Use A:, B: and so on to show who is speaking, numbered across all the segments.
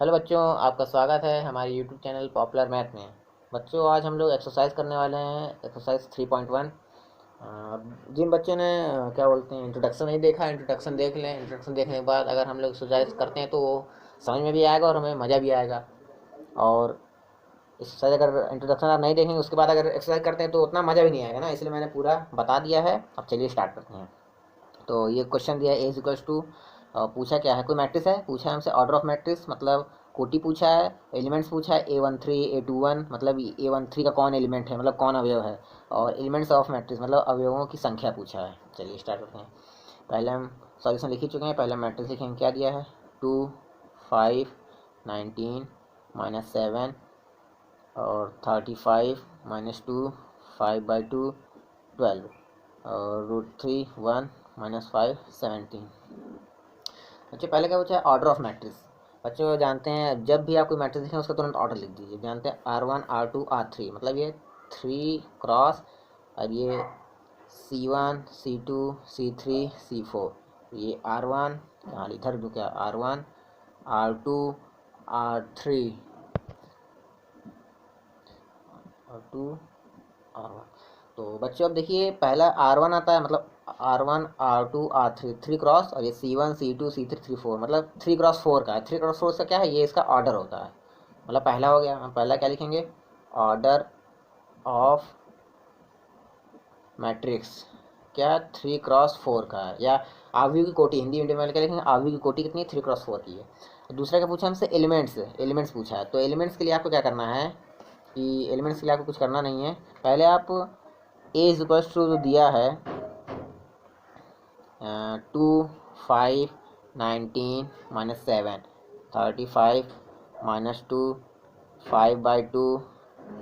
A: Hello बच्चों, आपका स्वागत है हमारे यूट्यूब चैनल पॉपुलर मैथ में। बच्चों, आज हम लोग एक्सरसाइज करने वाले हैं, एक्सरसाइज 3.1। जिन बच्चों ने क्या बोलते हैं इंट्रोडक्शन नहीं देखा, इंट्रोडक्शन देख लें। इंट्रोडक्शन देखने के बाद अगर हम लोग एक्सरसाइज करते हैं तो वो समझ में भी आएगा और हमें मज़ा भी आएगा। और एक्सरसाइज अगर इंट्रोडक्शन आप नहीं देखेंगे उसके बाद अगर एक्सरसाइज करते हैं तो उतना मज़ा भी नहीं आएगा ना, इसलिए मैंने पूरा बता दिया है। अब चलिए स्टार्ट करते हैं। तो ये क्वेश्चन दिया है ए इक्वल्स टू, पूछा क्या है, कोई मैट्रिक्स है, पूछा है हमसे ऑर्डर ऑफ मैट्रिक्स मतलब कोटि पूछा है, एलिमेंट्स पूछा है A13 A21 मतलब A13 का कौन एलिमेंट है, मतलब कौन अवयव है, और एलिमेंट्स ऑफ मैट्रिक्स मतलब अवयवों की संख्या पूछा है। चलिए स्टार्ट करते हैं। पहले हम सॉल्यूशन लिख ही चुके हैं, पहले मैट्रिक्स लिखेंगे। क्या दिया है, 2 5 19 -7 और 35 -2 5/2 12 और √3 1 -5 17। बच्चों पहले क्या पूछा है, ऑर्डर ऑफ मैट्रिक्स। बच्चों जानते हैं जब भी आप कोई मैट्रिक्स लिखें उसका तुरंत ऑर्डर लिख दीजिए। जानते हैं R1 R2 R3 मतलब ये 3 क्रॉस, और ये C1 C2 C3 C4। ये R1, हाँ इधर जो क्या R1 R2 R3 R2 R1। तो बच्चों अब देखिए पहला R1 आता है, मतलब R1 R2 R3 3 क्रॉस, और ये C1 C2 C3 C4 मतलब 3 क्रॉस 4 का है। 3 क्रॉस 4 से क्या है, ये इसका ऑर्डर होता है। मतलब पहला हो गया, हम पहला क्या लिखेंगे, ऑर्डर ऑफ मैट्रिक्स। क्या 3 क्रॉस 4 का है, या आव्यूह की कोटि, हिंदी मीडियम में क्या लिखेंगे, आव्यूह की कोटि कितनी है, 3 क्रॉस 4 की है। दूसरा क्या पूछा हमसे, एलिमेंट्स। एलिमेंट्स पूछा है, तो एलिमेंट्स के लिए आपको क्या करना है कि एलिमेंट्स के लिए आपको कुछ करना नहीं है। पहले आप ए इज इक्वल्स टू जो दिया है 2 5 19 -7 35 -2 5/2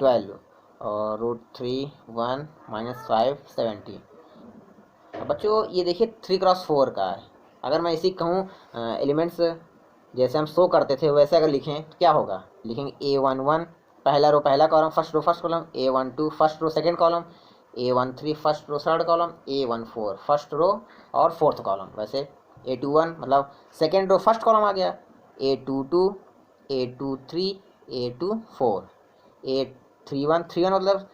A: 12 और √3 1 -5 17। अब बच्चों ये देखिए 3 क्रॉस 4 का है। अगर मैं इसी कहूँ एलिमेंट्स जैसे हम शो करते थे वैसे अगर लिखें तो क्या होगा, लिखेंगे A11 पहला रो पहला column, first row first column, A12 first row second column, A13 first row third column, A14 first row और फोर्थ कॉलम। वैसे A21 मतलब सेकंड रो फर्स्ट कॉलम आ गया, A22 A23 A24 A31 31 मतलब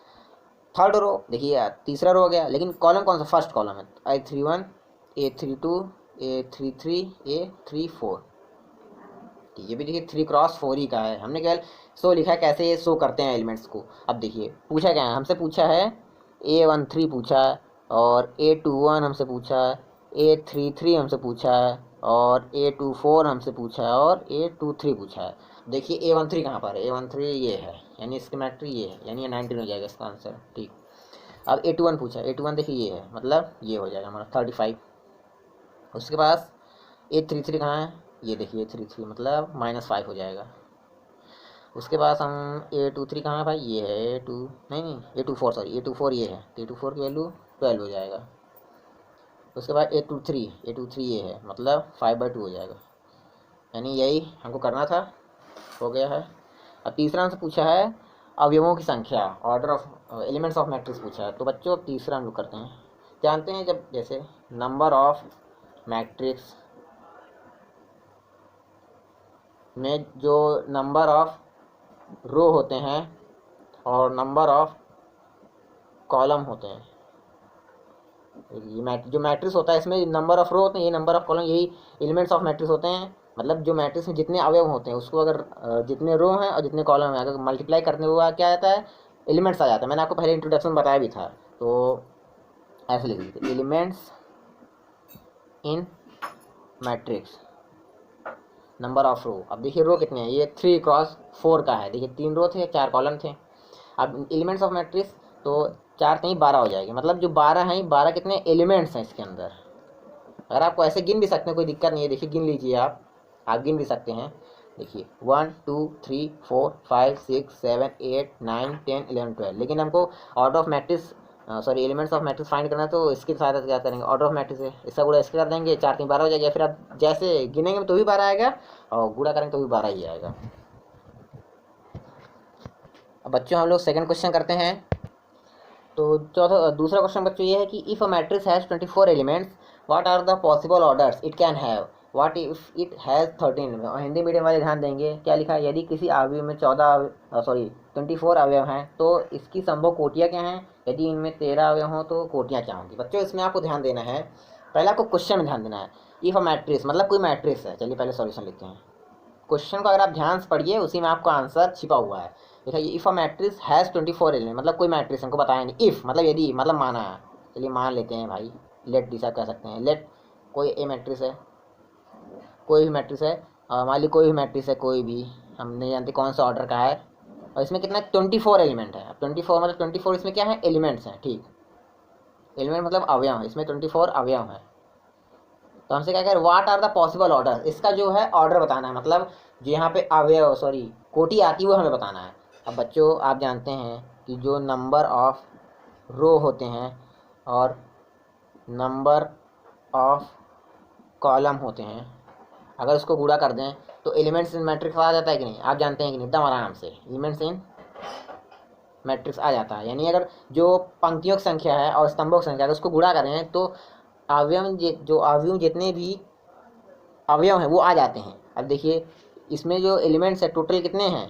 A: third row. देखिए यार तीसरा रो हो गया, लेकिन कॉलम कौन सा, फर्स्ट कॉलम है। A31 A32 A33 A34। ये भी देखिए 3 क्रॉस 4 ही का है। हमने केवल शो लिखा है, कैसे ये शो करते हैं एलिमेंट्स को। अब देखिए पूछा क्या है, हमसे पूछा है A13 पूछा है, और A21 हमसे पूछा है, A33 हमसे पूछा है, और A24 हमसे पूछा है, और A23 पूछा है। देखिए A13 कहाँ पर है, A13 ये है, यानी इसकी मैट्रिक ये है, यानी ये 19 हो जाएगा इसका आंसर। ठीक। अब A21 पूछा है, A21 देखिए ये है, मतलब ये हो जाएगा हमारा 35। उसके पास A33 कहाँ है, ये देखिए A33 मतलब -5 हो जाएगा। उसके पास हम A23 कहाँ है भाई, ये है A2, नहीं A24, सॉरी A24 ये है, तो A24 की वैल्यू 12 हो जाएगा। उसके बाद A23 ये है, मतलब 5/2 हो जाएगा। यानी यही हमको करना था, हो गया है। अब तीसरा हमसे पूछा है अवयवों की संख्या, order of elements of matrix पूछा है। तो बच्चों अब तीसरा हम लोग करते हैं। जानते हैं जब जैसे नंबर ऑफ मैट्रिक्स में जो नंबर ऑफ रो होते हैं और नंबर ऑफ कॉलम होते हैं, ये जो मैट्रिक्स होता है इसमें नंबर ऑफ रो होते हैं, ये नंबर ऑफ कॉलम, यही एलिमेंट्स ऑफ मैट्रिक्स होते हैं। मतलब जो मैट्रिक्स में जितने अवयव होते हैं उसको अगर जितने रो हैं और जितने कॉलम हैं अगर मल्टीप्लाई करने हुआ क्या आता है, एलिमेंट्स आ जाता है। मैंने आपको पहले इंट्रोडक्शन बताया भी था, तो ऐसे लिख दीजिए elements in matrix number of row. अब देखिए रो कितने हैं, ये 3 क्रॉस 4 का है। देखिए 3 रो थे 4 कॉलम थे। अब एलिमेंट्स ऑफ मैट्रिक्स तो 4 नहीं 12 हो जाएगी, मतलब जो 12 हैं 12 कितने एलिमेंट्स हैं इसके अंदर। अगर आपको ऐसे गिन भी सकते हैं, कोई दिक्कत नहीं है। देखिए गिन लीजिए, आप गिन भी सकते हैं। देखिए 1 2 3 4 5 6 7 8 9 10 11 12। लेकिन हमको order of matrix sorry elements of matrix find करना है, तो इसकी सहायता से क्या करेंगे, ऑर्डर ऑफ मैट्रिक्स है, इसका गुणा इसके कर देंगे, 4 3 12 हो जाएगा। फिर आप जैसे गिनेंगे तो भी 12 आएगा, और गुणा करेंगे तो भी 12 ही आएगा। अब बच्चों हम लोग सेकंड क्वेश्चन करते हैं। तो चौथा दूसरा क्वेश्चन बच्चों ये है कि if a matrix has 24 elements, what are the possible orders it can have. What if it has 13। और हिंदी मीडियम वाले ध्यान देंगे क्या लिखा है, यदि किसी अवयव में 24 अवयव हैं तो इसकी संभव कोटियाँ क्या हैं, यदि इनमें 13 अवयव हों तो कोटियाँ क्या होंगी। बच्चों इसमें आपको ध्यान देना है, पहले आपको क्वेश्चन में ध्यान देना है। इफ अ मैट्रिक्स मतलब कोई मैट्रिक्स है, चलिए पहले सॉल्यूशन लिखते हैं। क्वेश्चन को अगर आप ध्यान से पढ़िए उसी में आपका आंसर छिपा हुआ है। देखिए if a matrix has 24 element, मतलब कोई मैट्रिक्स हमको बताया नहीं, इफ़ मतलब यदि मतलब माना है, चलिए मान लेते हैं भाई, लेट डिसाइड कर सकते हैं, लेट कोई ए मैट्रिक्स है, कोई भी मैट्रिक्स है, मान ली कोई भी मैट्रिक्स है, कोई भी, हम नहीं जानते कौन सा ऑर्डर का है, और इसमें कितना 24 एलिमेंट है। अब 24 मतलब 24 इसमें क्या है, एलिमेंट्स हैं, ठीक, एलिमेंट मतलब अवयव है, इसमें 24 अवयव हैं। तो हमसे क्या कह रहे, what are the possible order, इसका जो है ऑर्डर बताना है, मतलब जो यहाँ पे अवयव कोटि आती है वो हमें बताना है। अब बच्चों आप जानते हैं कि जो नंबर ऑफ रो होते हैं और नंबर ऑफ कॉलम होते हैं, अगर उसको गुणा कर दें तो एलिमेंट्स इन मैट्रिक्स आ जाता है कि नहीं, आप जानते हैं कि नहीं, एकदम आराम से एलिमेंट्स इन मैट्रिक्स आ जाता है। यानी अगर जो पंक्तियों की संख्या है और स्तंभों की संख्या, अगर उसको गुणा करें तो अवयव जितने भी अवयव हैं वो आ जाते हैं। अब देखिए इसमें जो एलिमेंट्स है टोटल कितने हैं,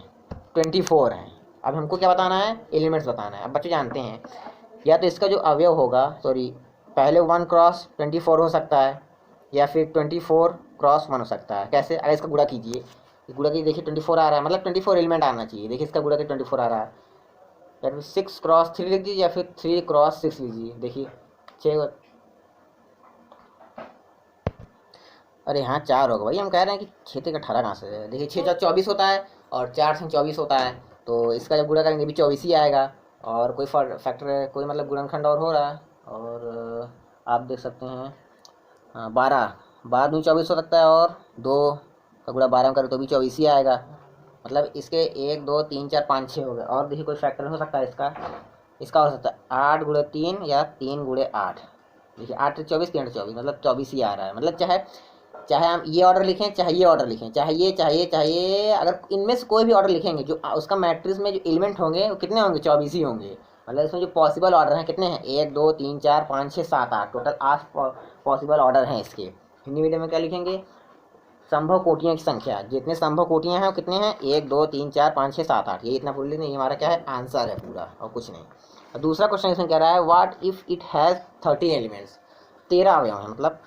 A: 24 हैं। अब हमको क्या बताना है, एलिमेंट्स बताना है। अब बच्चे जानते हैं या तो इसका जो अवयव होगा पहले 1 क्रॉस 24 हो सकता है, या फिर 24 क्रॉस 1 हो सकता है। कैसे, अगर इसका गुणा कीजिए, गुणा कीजिए, देखिए 24 आ रहा है, मतलब 24 एलिमेंट आना चाहिए। देखिए इसका गुणा के 24 आ रहा है, या फिर 6 क्रॉस 3 लिख दीजिए, या फिर 3 क्रॉस 6 लीजिए। देखिए 6, अरे हाँ 4 होगा भाई, हम कह रहे हैं कि 6 तक 18 कहाँ से है। देखिए 6 4 24 होता है और 4 से 24 होता है, तो इसका जब गुणा करेंगे भी 24 ही आएगा। और कोई फैक्टर कोई मतलब गुणनखंड और हो रहा है, और आप देख सकते हैं, हाँ 12 दूनी 24 हो सकता है, और 2 का गुणा 12 में करें तो भी 24 ही आएगा। मतलब इसके 1 2 3 4 5 6 हो गए। और देखिए कोई फैक्टर हो सकता है इसका हो सकता है 8 गुणे 3 या 3 गुणे 8। देखिए 8 से 24 3 24 मतलब 24 ही आ रहा है। मतलब चाहे हम ये ऑर्डर लिखें, चाहे ये ऑर्डर लिखें, चाहे अगर इनमें से कोई भी ऑर्डर लिखेंगे, जो उसका मैट्रिक्स में जो एलिमेंट होंगे वो कितने होंगे, 24 ही होंगे। मतलब इसमें जो पॉसिबल ऑर्डर हैं कितने हैं, 1 2 3 4 5 6 7 8, टोटल 8 पॉसिबल ऑर्डर हैं इसके। हिंदी मीडियम में क्या लिखेंगे, संभव कोटियों की संख्या, जितने संभव कोटियाँ हैं वो कितने हैं, 1 2 3 4 5 6 7 8, ये इतना पूरी नहीं, हमारा क्या है, आंसर है पूरा और कुछ नहीं। और दूसरा क्वेश्चन इसमें कह रहा है what if it has 13 elements, 13 अवयव हैं, मतलब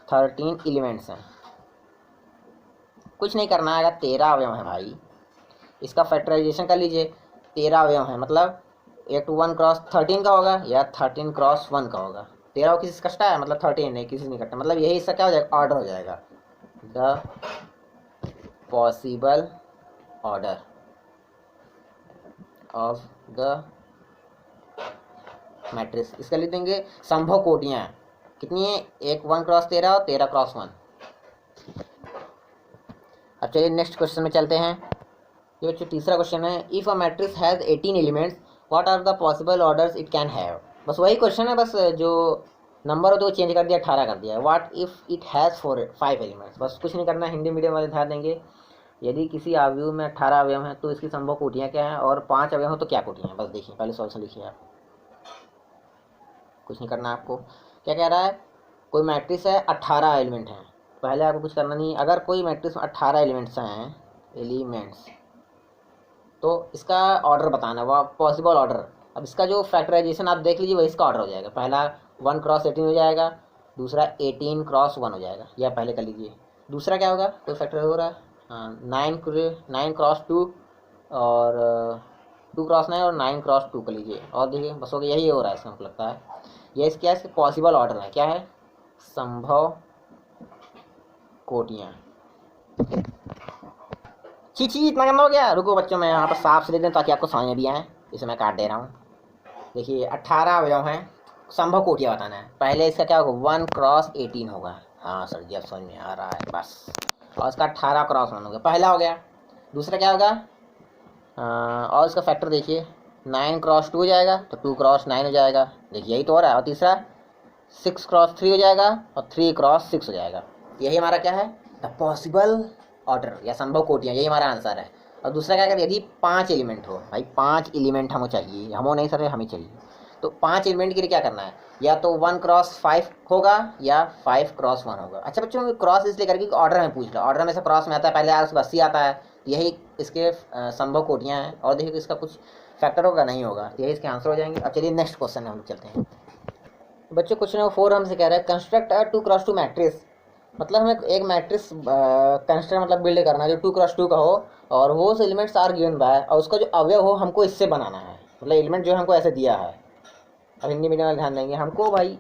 A: 13 एलिमेंट्स हैं। कुछ नहीं करना है, अगर 13 अवयव हैं भाई, इसका फैक्टराइजेशन कर लीजिए। 13 अवयव हैं मतलब 1 क्रॉस 13 का होगा या 13 क्रॉस 1 का होगा। 13 को किसी कटता है, मतलब 13 नहीं, किसी नहीं कटता, मतलब यही इसका क्या हो जाएगा, ऑर्डर हो जाएगा, the possible order of the matrix. इसका लिख देंगे संभव कोटियाँ कितनी है, 1 क्रॉस 13 और 13 क्रॉस 1। अब चलिए नेक्स्ट क्वेश्चन में चलते हैं। ये बच्चों तीसरा क्वेश्चन है, if a matrix has 18 elements what are the possible orders it can have. बस वही क्वेश्चन है, बस जो नंबर हो तो चेंज कर दिया, 18 कर दिया। What if it has 5 elements, बस कुछ नहीं करना। हिंदी मीडियम वाले ध्यान देंगे, यदि किसी अवयव में 18 अवयव हैं तो इसकी संभव कोटियाँ क्या हैं, और 5 अवयव हैं तो क्या कोटियाँ हैं। बस देखिए पहले सॉल्यूशन लिखिए आप, कुछ नहीं करना आपको। क्या कह रहा है, कोई मैट्रिक्स है 18 एलिमेंट हैं, पहले आपको कुछ करना नहीं। अगर कोई मैट्रिक्स में 18 एलिमेंट्स तो इसका ऑर्डर बताना, वह पॉसिबल ऑर्डर। अब इसका जो फैक्टराइजेशन आप देख लीजिए वही इसका ऑर्डर हो जाएगा। पहला 1 क्रॉस 18 हो जाएगा, दूसरा 18 क्रॉस 1 हो जाएगा, या पहले कर लीजिए। दूसरा क्या होगा, कोई फैक्टर हो रहा है, हाँ 9 क्रॉस 2 और 2 क्रॉस 9 और 9 क्रॉस 2 कर लीजिए। और देखिए बस हो गया, यही हो रहा है इसका, हमको लगता है ये क्या है, इसके पॉसिबल ऑर्डर है, क्या है, संभव कोटियाँ। छी इतना गंदा हो गया, रुको बच्चों मैं यहाँ पर साफ से दे दें ताकि आपको समझ में भी आए, इसे मैं काट दे रहा हूँ। देखिए 18 अवयव हैं, संभव कोटियाँ बताना है। पहले इसका क्या होगा, 1 क्रॉस 18 होगा, हाँ सर जी अब समझ में आ रहा है बस। और इसका 18 क्रॉस 1 हो गया, पहला हो गया। दूसरा क्या होगा, और इसका फैक्टर देखिए 9 क्रॉस 2 हो जाएगा तो 2 क्रॉस 9 हो जाएगा, देखिए यही तो हो रहा है। और तीसरा 6 क्रॉस 3 हो जाएगा और 3 क्रॉस 6 हो जाएगा। यही हमारा क्या है, द पॉसिबल ऑर्डर या संभव कोटियाँ, यही हमारा आंसर है। और दूसरा क्या करें, यदि 5 एलिमेंट हो, भाई 5 एलिमेंट हमें चाहिए, हमें नहीं सर हमें चाहिए, तो 5 एलिमेंट के लिए क्या करना है, या तो 1 क्रॉस 5 होगा या 5 क्रॉस 1 होगा। अच्छा बच्चों, क्रॉस इसलिए करके ऑर्डर में पूछ रहा, ऑर्डर में से क्रॉस में आता है पहले आर उसके बाद सी आता है, यही इसके संभव कोटियाँ हैं। और देखिए कि इसका कुछ फैक्टर होगा नहीं होगा, यही इसके आंसर हो जाएंगे। अब चलिए नेक्स्ट क्वेश्चन में हम चलते हैं। बच्चों क्वेश्चन नंबर 4 हमसे कह रहा है कंस्ट्रक्ट अ 2x2 मैट्रिक्स। मतलब हमें एक मैट्रिक्स कंस्ट्रक्ट मतलब बिल्ड करना है जो 2x2 का हो, और वो एलिमेंट्स आर गिवन बाय, और उसका जो अवयव हो हमको इससे बनाना है। मतलब एलिमेंट जो हमको ऐसे दिया है, अब हिंदी मीडियम में ध्यान देंगे, हमको भाई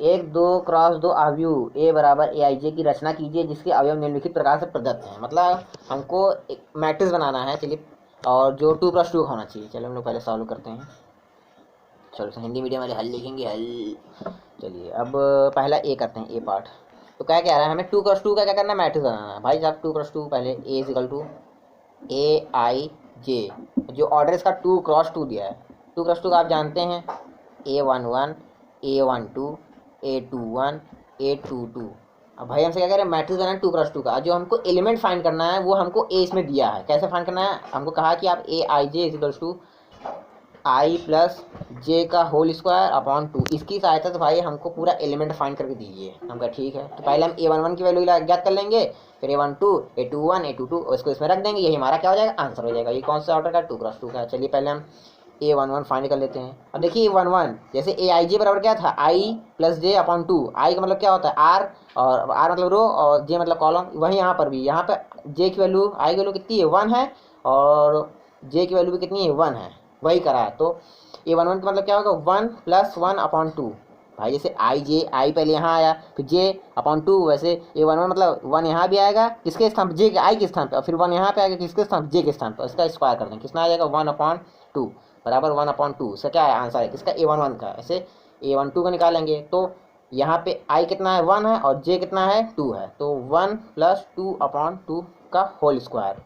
A: 1 2 × 2 अवयव ए बराबर ए आई जे की रचना कीजिए जिसके अवयव निम्नलिखित प्रकार से प्रदत्त हैं। मतलब हमको एक मैट्रिक्स बनाना है, चलिए, और जो 2x2 का होना चाहिए। चलिए हम लोग पहले सॉल्व करते हैं। चलो हिंदी मीडियम वाले हल लिखेंगे, हल। चलिए अब पहला ए करते हैं, ए पार्ट। तो क्या कह रहा है, हमें 2x2 का क्या करना है, मैट्रिक्स बनाना है। भाई साहब 2x2 पहले ए इजिकल टू ए आई जे, जो ऑर्डर इसका 2x2 दिया है। 2x2 का आप जानते हैं A11 A12 A21 A22। अब भाई हमसे क्या कह रहे हैं, मैट्रिक्स बनाना है 2x2 का, जो हमको एलिमेंट फाइंड करना है वो हमको ए इसमें दिया है। कैसे फाइंड करना है, हमको कहा कि आप A I J equal to I plus J का होल स्क्वायर अपॉन 2, इसकी सहायता से भाई हमको पूरा एलिमेंट फाइंड करके दीजिए। हम कहा ठीक है, तो पहले हम A11 की वैल्यू ज्ञात कर लेंगे, फिर A12 A21 A22 और इसको इसमें रख देंगे, यही हमारा क्या हो जाएगा, आंसर हो जाएगा। ये कौन सा ऑर्डर का, 2x2 का। चलिए पहले हम A11 फाइंड कर लेते हैं। अब देखिए A11 जैसे ए आई जे बराबर क्या था, आई प्लस जे अपॉन 2। आई का मतलब क्या होता है, आर, और आर मतलब रो, और जे मतलब कॉलम। वहीं यहाँ पर भी, यहाँ पर जे की वैल्यू, आई की वैल्यू कितनी है, 1 है, और जे की वैल्यू भी कितनी है, 1 है, वही करा है। तो A11 का मतलब क्या होगा, 1 + 1 अपॉन 2। भाई जैसे आई जे, आई पहले यहाँ आया, फिर जे अपॉन 2, वैसे A11 मतलब 1 यहाँ भी आएगा किसके स्थान पर, जे के, आई के स्थान पर, और फिर 1 यहाँ पे आएगा किसके स्थान पर, जे के स्थान पर। इसका स्क्वायर कर देंगे, कितना आ जाएगा, 1/2 बराबर 1/2। इसका क्या है आंसर है किसका, A11 का। ऐसे A12 का निकालेंगे तो यहाँ पे आई कितना है, 1 है, और जे कितना है, 2 है, तो 1 + 2/2 का होल स्क्वायर।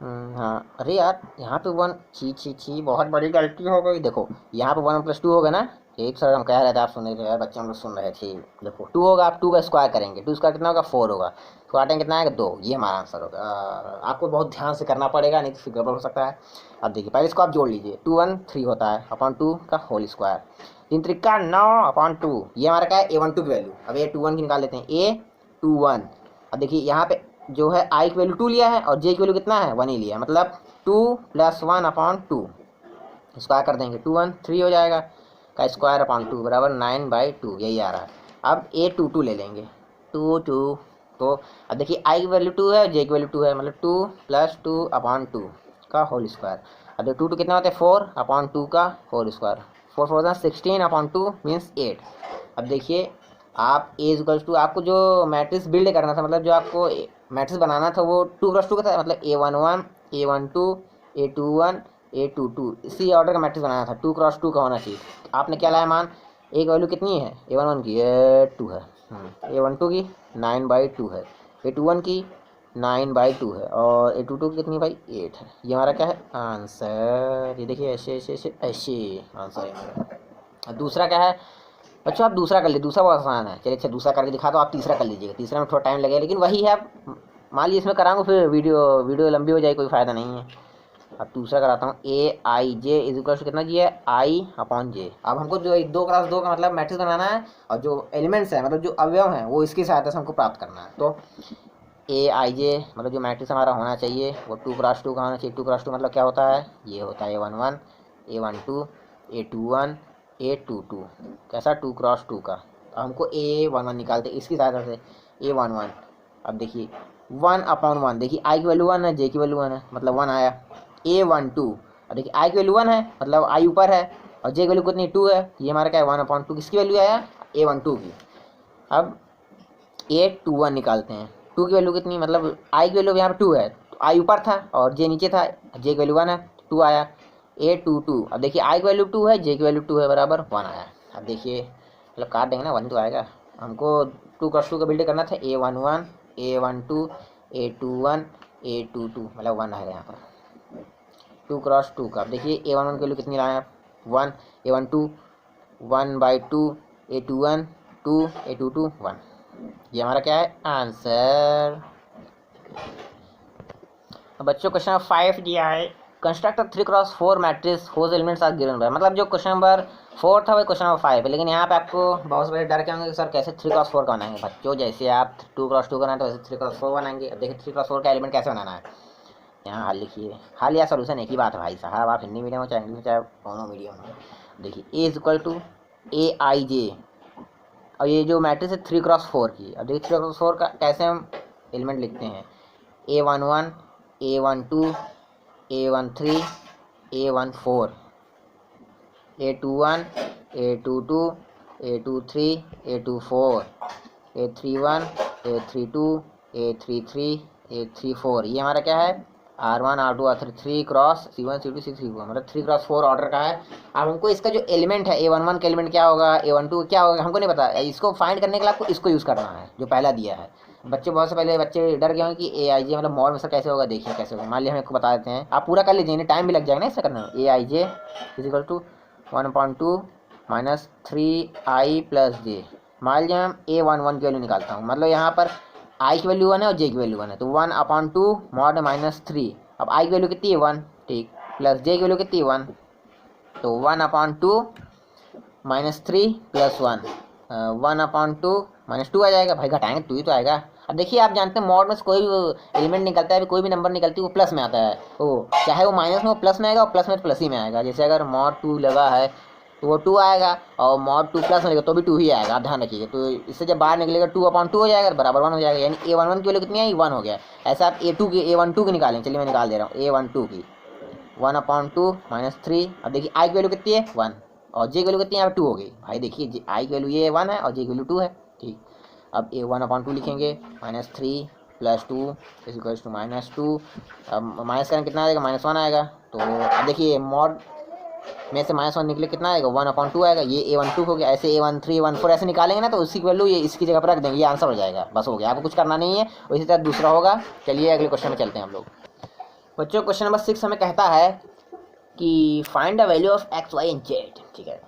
A: हाँ, अरे यार यहाँ पे 1, छी छी छी, बहुत बड़ी गलती हो गई। देखो यहाँ पे 1 + 2 होगा ना, एक सर हम कह रहे थे, आप सुन रहे थे यार, बच्चे हम लोग सुन रहे थे। देखो 2 होगा, आप 2 का स्क्वायर करेंगे, 2 स्क्वायर कितना होगा, 4 होगा, तो काटेंगे कितना आएगा, 2। ये हमारा आंसर होगा। आपको बहुत ध्यान से करना पड़ेगा, नहीं तो फिर गड़बड़ हो सकता है। अब देखिए पहले इसको आप जोड़ लीजिए, 2 1 3 होता है अपॉन 2 का होल स्क्वायर, 3 3 9/2। ये हमारा क्या है, A12 की वैल्यू। अब A21 की निकाल लेते हैं, A21। अब देखिए यहाँ पे जो है आई की वैल्यू 2 लिया है, और जे की वैल्यू कितना है, 1 ही लिया है, मतलब 2 + 1/2 स्क्वायर कर देंगे, 2 1 3 हो जाएगा, का स्क्वायर अपॉन 2 बराबर 9/2, यही आ रहा है। अब A22 ले लेंगे, 2 2। तो अब देखिए आई की वैल्यू 2 है, जे की वैल्यू 2 है, मतलब 2 + 2/2 का होल स्क्वायर। अब देखो 2 2 कितना होता है, 4/2 का होल स्क्वायर, 4 4 16/2 मीन्स 8। अब देखिए आप A = आपको जो मैट्रिक्स बिल्ड करना था, मतलब जो आपको मैट्रिक्स बनाना था वो 2x2 का था, मतलब A11 A12 A21 A22, इसी ऑर्डर का मैट्रिक्स बनाना था, 2x2 का होना चाहिए। आपने क्या लाया मान, एक वैल्यू कितनी है, A11 की 2 है, A12 की 9/2 है, A21 की 9/2 है, और A22 की कितनी भाई, 8 है। ये हमारा क्या है आंसर, ये देखिए ऐसे ऐसे ऐसे ऐसे आंसर है हमारा। दूसरा क्या है बच्चों, आप दूसरा कर लीजिए, दूसरा बहुत आसान है। चलिए अच्छा दूसरा करके दिखा दो, आप तीसरा कर लीजिएगा, तीसरा में थोड़ा टाइम लगेगा, लेकिन वही है। आप मान लीजिए इसमें कराऊंगा फिर वीडियो लंबी हो जाएगी, कोई फ़ायदा नहीं है। अब दूसरा कराता हूँ, ए आई जे इजिकल कितना जी है, I/J। अब हमको जो 2x2 का मतलब मैट्रिक्स बनाना है, और जो एलिमेंट्स है मतलब जो अवयव हैं वो इसकी सहायता से हमको प्राप्त करना है। तो A I/J मतलब जो मैट्रिक्स हमारा होना चाहिए वो 2x2 का होना चाहिए। 2x2 मतलब क्या होता है, ये होता है A11 A12 A21 A22, कैसा 2x2 का। तो हमको A11 निकालते इसकी सहायता से, A11। अब देखिए 1/1, देखिए आई की वैल्यू 1 है, जे की वैल्यू 1 है, मतलब 1 आया। A12, अब देखिए आई की वैल्यू 1 है, मतलब आई ऊपर है, और जे की वैल्यू कितनी 2 है, ये हमारा क्या है 1/2, किसकी वैल्यू आया, A12 की। अब A21 निकालते हैं, 2 की वैल्यू कितनी, मतलब आई की वैल्यू यहाँ पर 2 है, तो आई ऊपर था और जे नीचे था, जे की वैल्यू 1 है, 2 आया। A22, अब देखिए आई की वैल्यू 2 है, जे की वैल्यू 2 है, बराबर 1 आया। अब देखिए मतलब काट देंगे ना, 1 तो आएगा। हमको 2x2 का बिल्ड करना था, A11 A12 A21 A22, मतलब 1 आएगा यहाँ पर 2x2 का। अब देखिए A11 की वैल्यू कितनी लाए आप, 1, A12 1/2 A21 2 A22 1। ये हमारा क्या है आंसर। अब बच्चों क्वेश्चन 5 दिया है, construct 3x4 matrix whose elements are given by, मतलब जो क्वेश्चन नंबर 4 था वही क्वेश्चन नंबर 5 है, लेकिन यहाँ पे आपको बहुत बड़े डर के होंगे कि सर कैसे 3x4 का बनाएंगे बच्चों, जैसे आप 2x2 बनाए तो वैसे 3x4 बनाएंगे। अब देखिए 3x4 का एलिमेंट कैसे बनाना है, यहाँ हल लिखिए, हल या सोल्यूशन एक ही बात है भाई साहब, आप हिंदी मीडियम हो चाहे इंग्लिश में चाहे दोनों मीडियम हो। देखिए ए is equal to A I जे, और ये जो मैट्रिक्स है 3x4 की। अब देखिए 3x4 का कैसे हम एलिमेंट लिखते हैं, A11 A12 A13 A14 A21 A22 A23 A24 A31 A32 A33 A34, ये हमारा क्या है R1 R2 R3 3 cross C1 C2 C3 मतलब 3x4 ऑर्डर का है। अब हमको इसका जो एलिमेंट है A11 का एलिमेंट क्या होगा, A12 क्या होगा हमको नहीं पता, इसको फाइंड करने के लिए आपको इसको यूज़ करना है जो पहला दिया है। बच्चे बहुत से पहले बच्चे डर गए होंगे कि ए आई जे मतलब मॉड में सर कैसे होगा, देखिए कैसे होगा। मान लिया हम इसको बता देते हैं, आप पूरा कर लीजिए, टाइम भी लग जाएगा ना इससे करने में। A I J equal to 1/2 minus 3i plus J. मान लीजिए हम A11 की वैल्यू निकालता हूँ, मतलब यहाँ पर i की वैल्यू 1 है और j की वैल्यू 1 है, तो 1/2 मॉड माइनस 3, अब i की वैल्यू कितनी है 1, ठीक, प्लस j की वैल्यू कितनी है 1, तो 1/2 माइनस 3 प्लस 1 1/2 माइनस 2 आ जाएगा, भाई घटाएंगे 2 ही तो आएगा। अब देखिए आप जानते हैं मॉड में से कोई भी एलिमेंट निकलता है, कोई भी नंबर निकलती है वो प्लस में आता है, वो चाहे वो माइनस में वो प्लस में आएगा और प्लस में प्लस ही में आएगा। जैसे अगर मॉड 2 लगा है तो वो 2 आएगा, और मॉड 2 प्लस में लगेगा तो भी 2 ही आएगा, आप ध्यान रखिएगा। तो इससे जब बाहर निकलेगा 2/2 हो जाएगा, बराबर 1 हो जाएगा, यानी A11 की वैल्यू कितनी आई 1 हो गया। ऐसा आप A12 की निकालें, चलिए मैं निकाल दे रहा हूँ A12 की 1/2 माइनस 3। अब देखिए आई की वैल्यू कितनी है 1 और जे की वैल्यू कितनी है 2 हो गई, भाई देखिए आई की वैल्यू ये 1 है और जे की वैल्यू 2 है, ठीक। अब A1/2 लिखेंगे minus 3 plus 2 equals to minus 2, अब माइनस करेंगे कितना आएगा -1 आएगा। तो अब देखिए मॉड में से -1 निकले कितना आएगा 1/2 आएगा, ये A12 हो गया। ऐसे A13 A14 ऐसे निकालेंगे ना तो उसकी वैल्यू ये इसकी जगह पर रख देंगे, ये आंसर हो जाएगा, बस हो गया, आपको कुछ करना नहीं है। इसी तरह दूसरा होगा। चलिए अगले क्वेश्चन में चलते हैं हम लोग। बच्चों क्वेश्चन नंबर 6 हमें कहता है कि find the value of x y and z, ठीक है।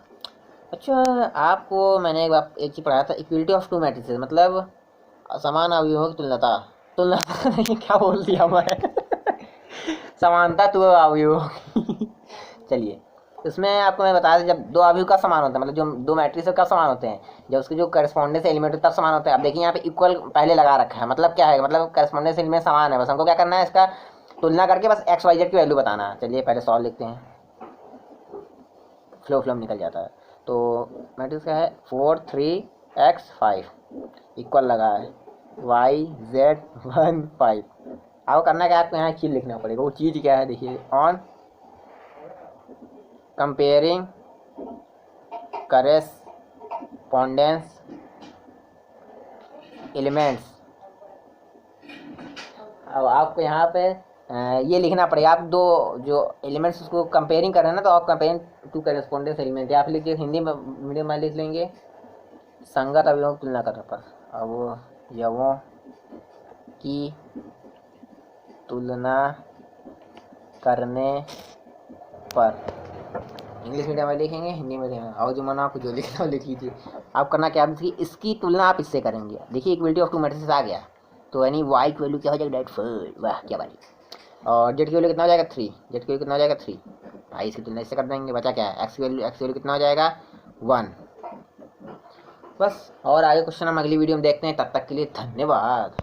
A: अच्छा आपको मैंने एक चीज़ पढ़ाया था, इक्वलिटी ऑफ टू मैट्रिसेस, मतलब समान अवयवों की तुलना नहीं क्या बोल दिया मैं समानता टू अवयवों की चलिए इसमें आपको मैं बताया था, जब दो अवयव का समान होता है, मतलब जो दो मैट्रिक्स का समान होते हैं, जब उसके जो करस्पॉन्डेंस एलिमेंट होता है तब समान होते हैं। अब देखिए यहाँ पे इक्वल पहले लगा रखा है, मतलब क्या है, मतलब करस्पॉन्डेंस एलिमेंट समान है, बस हमको क्या करना है इसका तुलना करके बस एक्स वाई जेड की वैल्यू बताना है। चलिए पहले सॉल्व लिखते हैं, फ्लो में निकल जाता है। तो मैट्रिक्स क्या है 4 3 x 5 इक्वल लगा है y z 1 5। आपको करना क्या है, आपको यहाँ चीज़ लिखना पड़ेगा, वो चीज़ क्या है देखिए, ऑन कंपेयरिंग करेस्पॉन्डेंस एलिमेंट्स। अब आपको यहाँ पे ये लिखना पड़ेगा, आप दो जो एलिमेंट्स उसको कंपेयरिंग कर रहे हैं ना, तो आप कंपेयरिंग टू करेस्पॉन्डेंस एलिमेंट, आप लिखिए हिंदी में मीडियम में लिख लेंगे संगत अवयवों की तुलना करने पर, अवयवों की तुलना करने पर। इंग्लिश मीडियम में लिखेंगे, हिंदी मीडियम में, और जो मन आपको जो लिखना हो लिख लीजिए। आप करना क्या, इसकी तुलना आप इससे करेंगे। देखिए इक्वलिटी ऑफ टू मैट्रिसेस आ गया, तो यानी वाई की वैल्यू क्या हो जाएगा डायरेक्ट 4, वाह क्या बात। और जेड की वैल्यू कितना हो जाएगा 3, जेड की वैल्यू कितना हो जाएगा 3, भाई इसकी तुलना इससे कर देंगे, बचा क्या है एक्स की वैल्यू कितना हो जाएगा 1। बस और आगे क्वेश्चन हम अगली वीडियो में देखते हैं, तब तक के लिए धन्यवाद।